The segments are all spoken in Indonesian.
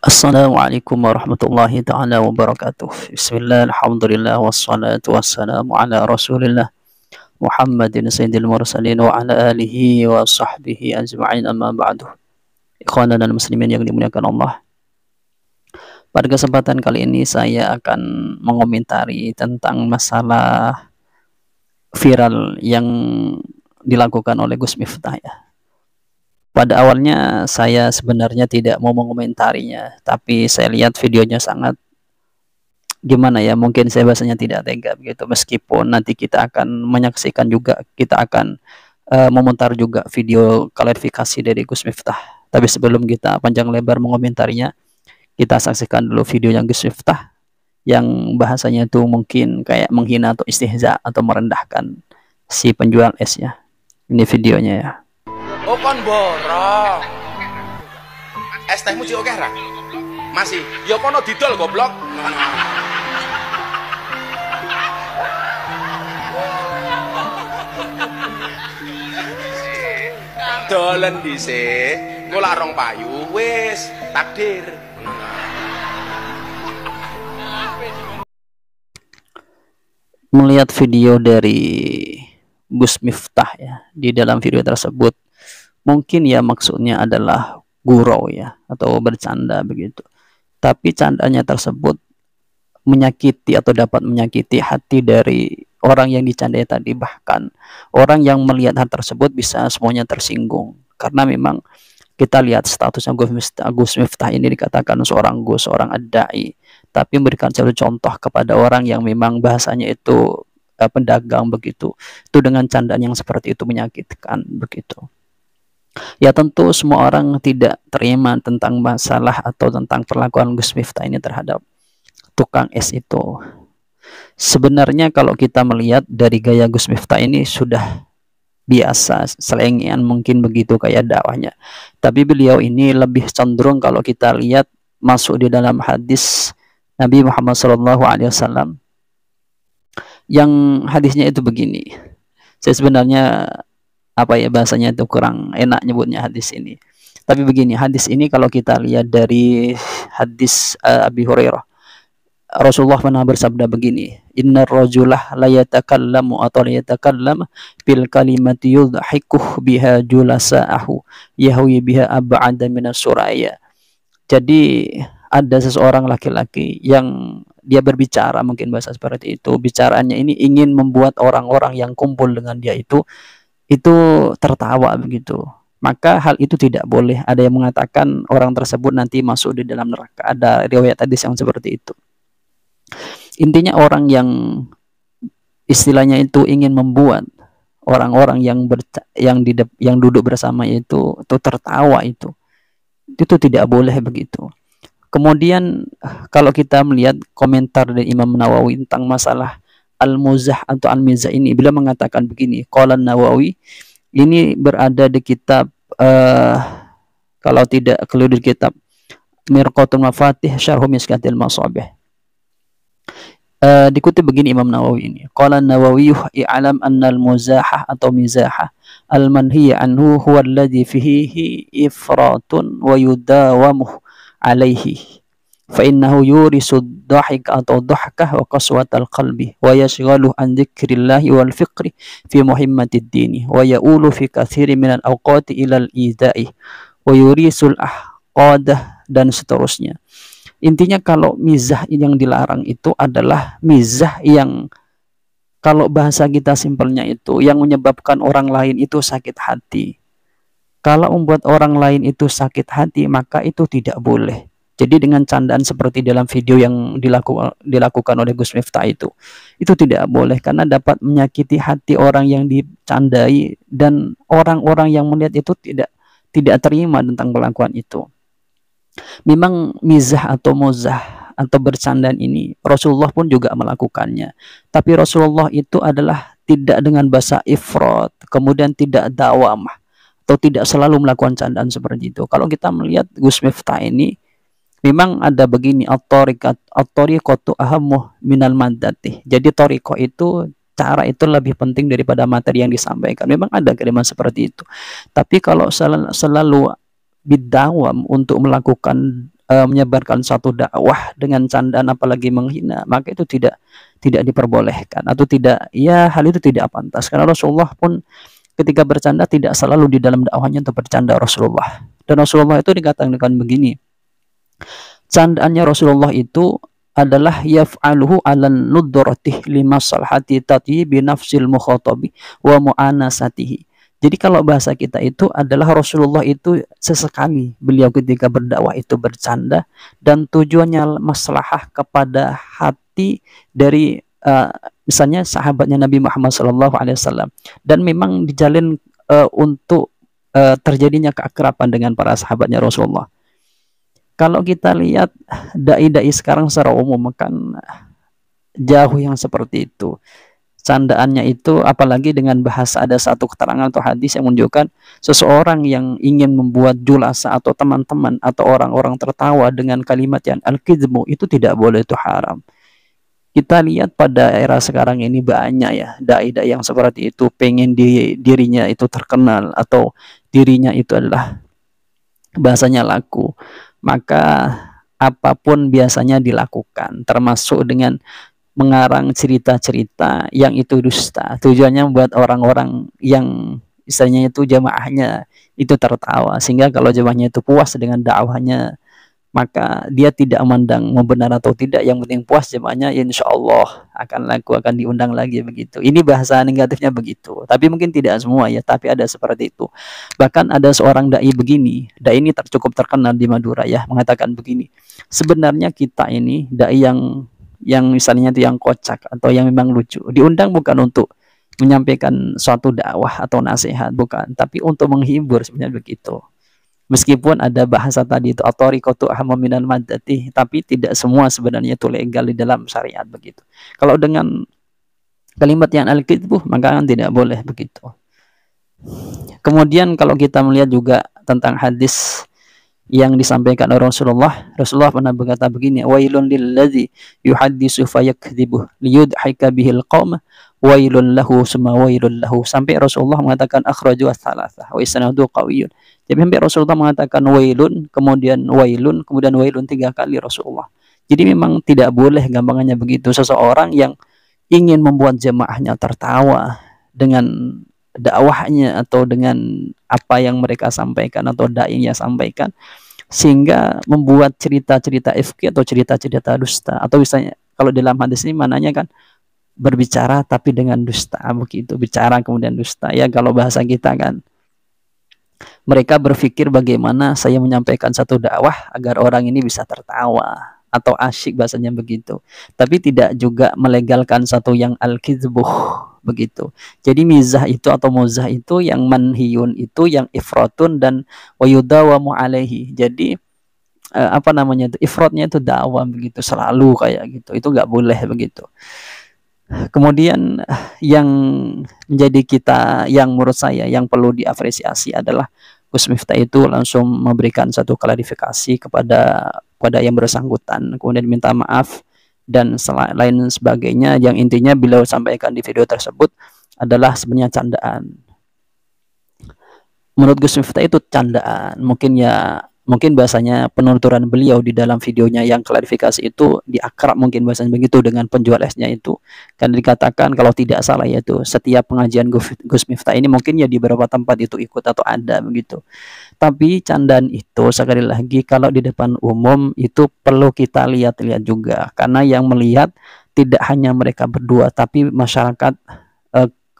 Assalamualaikum warahmatullahi ta'ala wabarakatuh. Bismillah, alhamdulillah, wassalatu wassalamu ala rasulillah Muhammadin sayyidil mursalin wa ala alihi wa sahbihi ajma'in, amma ba'du. Ikhwanan dan muslimin yang dimuliakan Allah, pada kesempatan kali ini saya akan mengomentari tentang masalah viral yang dilakukan oleh Gus Miftah ya. Pada awalnya saya sebenarnya tidak mau mengomentarinya, tapi saya lihat videonya sangat gimana ya, mungkin saya bahasanya tidak tega begitu, meskipun nanti kita akan menyaksikan juga, kita akan memutar juga video klarifikasi dari Gus Miftah. Tapi sebelum kita panjang lebar mengomentarinya, kita saksikan dulu video yang Gus Miftah yang bahasanya itu mungkin kayak menghina atau istihza atau merendahkan si penjual es ya. Ini videonya ya. Oh kon borong. Es tehmu sih oke ra? Masih. Ya kono didol goblok. Dolen dhisik, engko lak rong payu wis takdir. Melihat video dari Gus Miftah ya, di dalam video tersebut mungkin ya maksudnya adalah gurau ya, atau bercanda begitu, tapi candanya tersebut menyakiti atau dapat menyakiti hati dari orang yang dicandai tadi. Bahkan orang yang melihat hal tersebut bisa semuanya tersinggung, karena memang kita lihat statusnya Gus Miftah ini dikatakan seorang Gus, seorang ad-da'i, tapi memberikan satu contoh kepada orang yang memang bahasanya itu pedagang begitu, itu dengan candaan yang seperti itu menyakitkan begitu. Ya tentu semua orang tidak terima tentang masalah atau tentang perlakuan Gus Miftah ini terhadap tukang es itu. Sebenarnya kalau kita melihat dari gaya Gus Miftah ini sudah biasa, selengean mungkin begitu kayak dakwahnya. Tapi beliau ini lebih cenderung kalau kita lihat masuk di dalam hadis Nabi Muhammad SAW, yang hadisnya itu begini. Saya sebenarnya apa ya bahasanya itu kurang enak nyebutnya hadis ini. Tapi begini, hadis ini kalau kita lihat dari hadis Abi Hurairah, Rasulullah pernah bersabda begini, innar rajulah la yatakallamu atau la yatakallam bil kalimati yudhikuh biha julasa'ahu yahwi biha ab'ada minas suraya. Jadi ada seseorang laki-laki yang dia berbicara, mungkin bahasa seperti itu, bicaranya ini ingin membuat orang-orang yang kumpul dengan dia itu tertawa begitu. Maka hal itu tidak boleh. Ada yang mengatakan orang tersebut nanti masuk di dalam neraka. Ada riwayat hadis yang seperti itu. Intinya orang yang istilahnya itu ingin membuat orang-orang yang duduk bersama itu tertawa, itu tidak boleh begitu. Kemudian kalau kita melihat komentar dari Imam Nawawi tentang masalah al-muzah atau al-mizah ini, beliau mengatakan begini, qala Nawawi, ini berada di kitab kalau tidak keliru di kitab Mirqatul Mafatih Syarh Miskatil Masabih. Dikutip begini Imam Nawawi ini, qala Nawawi i'lam anna al-muzahah atau mizahah al-manhiya anhu huwa alladhi fihi ifratun wa yudawamuh alaihi fa innahu yurisu dhahik atau dhahkah wa qaswatal qalbi wa yashghalu an dzikrillahi wal fiqri fi muhimmatid dini wa yaulu fi katsiri minal awqati ilal idai wa yurisul ahqadah, dan seterusnya. Intinya kalau mizah yang dilarang itu adalah mizah yang kalau bahasa kita simpelnya itu yang menyebabkan orang lain itu sakit hati. Kalau membuat orang lain itu sakit hati, maka itu tidak boleh. Jadi dengan candaan seperti dalam video yang dilakukan oleh Gus Miftah itu tidak boleh, karena dapat menyakiti hati orang yang dicandai, dan orang-orang yang melihat itu tidak terima tentang perlakuan itu. Memang mizah atau muzah atau bercandaan ini Rasulullah pun juga melakukannya, tapi Rasulullah itu adalah tidak dengan bahasa ifrat, kemudian tidak dawamah, atau tidak selalu melakukan candaan seperti itu. Kalau kita melihat Gus Miftah ini memang ada begini, at-tariqatu ahammu minal maddati. Jadi tariqah itu, cara itu lebih penting daripada materi yang disampaikan. Memang ada kalimat seperti itu. Tapi kalau selalu bidawam untuk melakukan menyebarkan suatu dakwah dengan candaan apalagi menghina, maka itu tidak diperbolehkan atau tidak, ya hal itu tidak pantas. Karena Rasulullah pun ketika bercanda tidak selalu di dalam dakwahnya untuk bercanda Rasulullah. Dan Rasulullah itu dikatakan begini, candaannya Rasulullah itu adalah yaf'aluhu 'alan nudratih limaslahati tatyibi nafsil mukhatabi wa mu'anasatihi. Jadi kalau bahasa kita itu adalah Rasulullah itu sesekali beliau ketika berdakwah itu bercanda dan tujuannya maslahah kepada hati dari misalnya sahabatnya Nabi Muhammad SAW, dan memang dijalin untuk terjadinya keakraban dengan para sahabatnya Rasulullah. Kalau kita lihat dai-dai sekarang secara umum kan jauh yang seperti itu. Candaannya itu apalagi dengan bahasa, ada satu keterangan atau hadis yang menunjukkan seseorang yang ingin membuat julasa atau teman-teman atau orang-orang tertawa dengan kalimat yang al-kidmu, itu tidak boleh, itu haram. Kita lihat pada era sekarang ini banyak ya dai-dai yang seperti itu, pengen dirinya itu terkenal atau dirinya itu adalah bahasanya laku, maka apapun biasanya dilakukan, termasuk dengan mengarang cerita-cerita yang itu dusta. Tujuannya membuat orang-orang yang misalnya itu jamaahnya itu tertawa, sehingga kalau jamaahnya itu puas dengan dakwahnya, maka dia tidak memandang mau benar atau tidak, yang penting puas jamaahnya, insya Allah akan laku, akan diundang lagi begitu. Ini bahasa negatifnya begitu, tapi mungkin tidak semua ya, tapi ada seperti itu. Bahkan ada seorang dai begini, dai ini cukup terkenal di Madura ya, mengatakan begini, sebenarnya kita ini dai yang misalnya itu yang kocak atau yang memang lucu, diundang bukan untuk menyampaikan suatu dakwah atau nasihat, bukan, tapi untuk menghibur sebenarnya begitu. Meskipun ada bahasa tadi itu atorikotu ahmu minal maddati, tapi tidak semua sebenarnya itu legal di dalam syariat begitu. Kalau dengan kalimat yang al-kidbuh maka kan tidak boleh begitu. Kemudian kalau kita melihat juga tentang hadis yang disampaikan oleh Rasulullah pernah berkata begini, wailun lilladzi yuhaddisu fayakdzibuh liyudhika bihil qaum wailun lahu summa wailun lahu, sampai Rasulullah mengatakan akhraju ats-tsalatsah wa isnaduhu qawiyyun. Jadi sampai Rasulullah mengatakan wailun, kemudian wailun, kemudian wailun 3 kali Rasulullah. Jadi memang tidak boleh gampangannya begitu, seseorang yang ingin membuat jemaahnya tertawa dengan dakwahnya atau dengan apa yang mereka sampaikan atau dai-nya sampaikan, sehingga membuat cerita-cerita ifki atau cerita-cerita dusta, atau misalnya kalau dalam hadis ini mananya kan berbicara tapi dengan dusta begitu, bicara kemudian dusta ya, kalau bahasa kita kan mereka berpikir bagaimana saya menyampaikan satu dakwah agar orang ini bisa tertawa atau asyik, bahasanya begitu, tapi tidak juga melegalkan satu yang al-kizbuh begitu. Jadi mizah itu atau muzah itu yang manhiyun itu yang ifratun dan wayudawamu alaihi. Jadi apa namanya itu, ifratnya itu dakwah begitu, selalu kayak gitu, itu nggak boleh begitu. Kemudian yang menjadi kita, yang menurut saya yang perlu diapresiasi adalah Gus Miftah itu langsung memberikan satu klarifikasi kepada yang bersangkutan, kemudian minta maaf dan lain sebagainya, yang intinya beliau sampaikan di video tersebut adalah sebenarnya candaan. Menurut Gus Miftah itu candaan, mungkin bahasanya penuturan beliau di dalam videonya yang klarifikasi itu diakrab, mungkin bahasanya begitu dengan penjual esnya itu kan dikatakan kalau tidak salah yaitu setiap pengajian Gus Miftah ini mungkin ya di beberapa tempat itu ikut atau ada begitu. Tapi candaan itu sekali lagi kalau di depan umum itu perlu kita lihat-lihat juga, karena yang melihat tidak hanya mereka berdua tapi masyarakat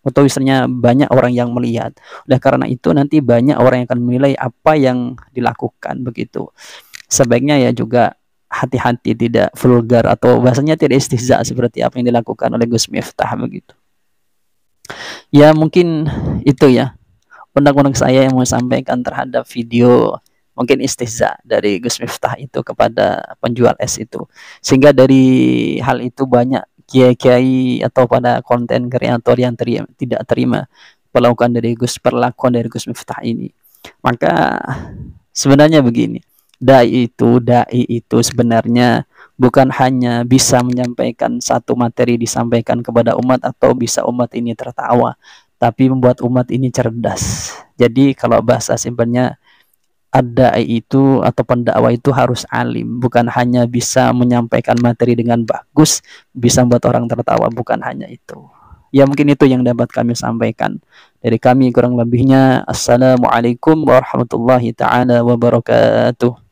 atau misalnya banyak orang yang melihat. Oleh karena itu nanti banyak orang yang akan menilai apa yang dilakukan begitu. Sebaiknya ya juga hati-hati, tidak vulgar atau bahasanya tidak istihza seperti apa yang dilakukan oleh Gus Miftah begitu. Ya mungkin itu ya undang-undang saya yang mau sampaikan terhadap video mungkin istihza dari Gus Miftah itu kepada penjual es itu, sehingga dari hal itu banyak kiai-kiai atau pada konten kreator yang tidak terima perlakuan dari Gus Miftah ini. Maka sebenarnya begini, dai itu sebenarnya bukan hanya bisa menyampaikan satu materi disampaikan kepada umat atau bisa umat ini tertawa, tapi membuat umat ini cerdas. Jadi kalau bahasa simpelnya ad-da'i itu atau pendakwah itu harus alim, bukan hanya bisa menyampaikan materi dengan bagus, bisa membuat orang tertawa, bukan hanya itu. Ya mungkin itu yang dapat kami sampaikan. Dari kami kurang lebihnya, assalamualaikum warahmatullahi taala wabarakatuh.